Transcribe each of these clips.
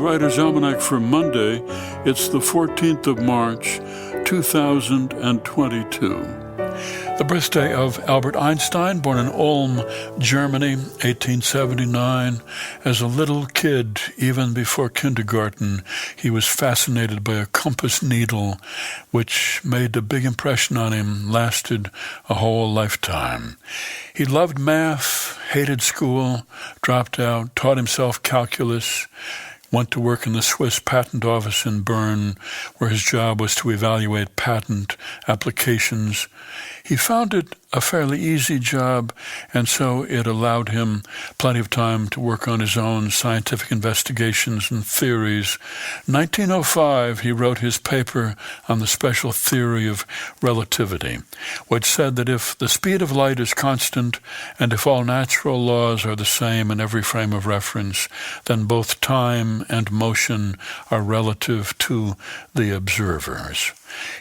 Writer's Almanac for Monday. It's the 14th of March, 2022. The birthday of Albert Einstein, born in Ulm, Germany, 1879. As a little kid, even before kindergarten, he was fascinated by a compass needle, which made a big impression on him, lasted a whole lifetime. He loved math, hated school, dropped out, taught himself calculus, went to work in the Swiss patent office in Bern, where his job was to evaluate patent applications. He found it a fairly easy job, and so it allowed him plenty of time to work on his own scientific investigations and theories. In 1905, he wrote his paper on the special theory of relativity, which said that if the speed of light is constant and if all natural laws are the same in every frame of reference, then both time and motion are relative to the observers.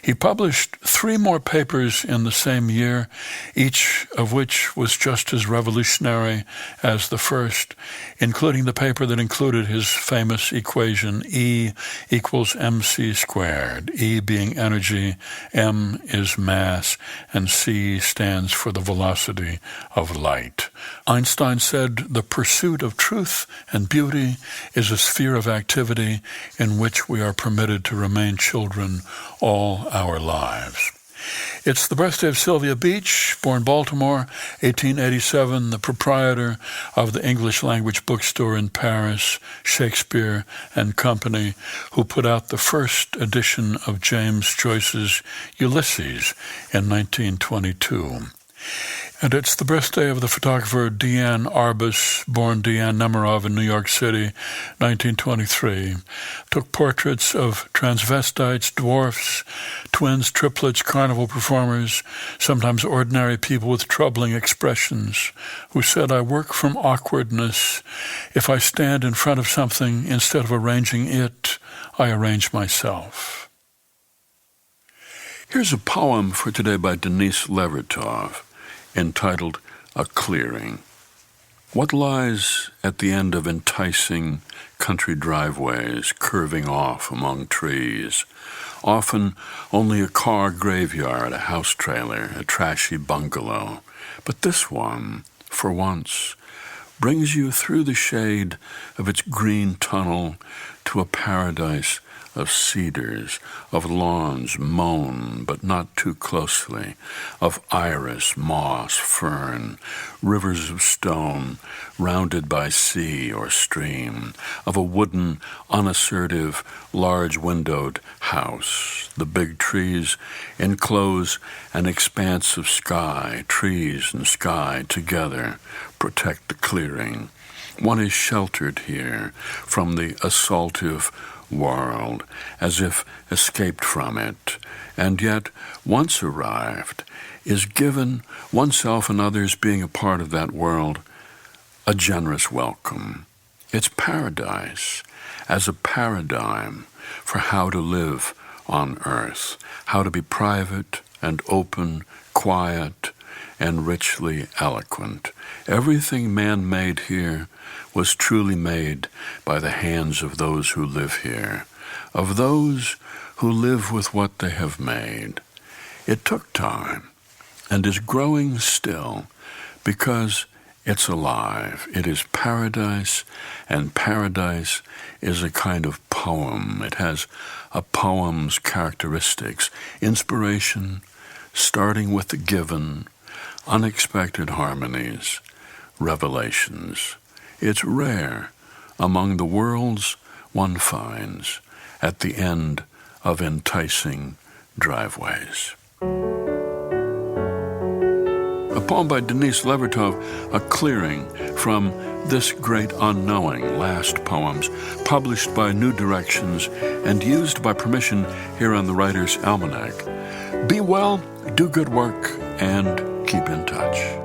He published 3 more papers in the same year, each of which was just as revolutionary as the first, including the paper that included his famous equation E equals mc squared, E being energy, m is mass, and c stands for the velocity of light. Einstein said, "The pursuit of truth and beauty is a sphere of activity in which we are permitted to remain children all our lives." It's the birthday of Sylvia Beach, born Baltimore, 1887, the proprietor of the English language bookstore in Paris, Shakespeare and Company, who put out the first edition of James Joyce's Ulysses in 1922. And it's the birthday of the photographer Deanne Arbus, born Deanne Nemerov in New York City, 1923. Took portraits of transvestites, dwarfs, twins, triplets, carnival performers, sometimes ordinary people with troubling expressions, who said, "I work from awkwardness. If I stand in front of something, instead of arranging it, I arrange myself." Here's a poem for today by Denise Levertov, entitled A Clearing. What lies at the end of enticing country driveways curving off among trees? Often only a car graveyard, a house trailer, a trashy bungalow. But this one, for once, brings you through the shade of its green tunnel to a paradise of cedars, of lawns mown but not too closely, of iris, moss, fern, rivers of stone rounded by sea or stream, of a wooden, unassertive, large-windowed house. The big trees enclose an expanse of sky. Trees and sky together protect the clearing. One is sheltered here from the assaultive world, as if escaped from it, and yet, once arrived, is given, oneself and others being a part of that world, a generous welcome. It's paradise as a paradigm for how to live on earth, how to be private and open, quiet and richly eloquent. Everything man made here was truly made by the hands of those who live here, of those who live with what they have made. It took time and is growing still because it's alive. It is paradise, and paradise is a kind of poem. It has a poem's characteristics, inspiration, starting with the given, unexpected harmonies, revelations. It's rare among the worlds one finds at the end of enticing driveways. A poem by Denise Levertov, A Clearing, from This Great Unknowing, Last Poems, published by New Directions and used by permission here on the Writer's Almanac. Be well, do good work, and keep in touch.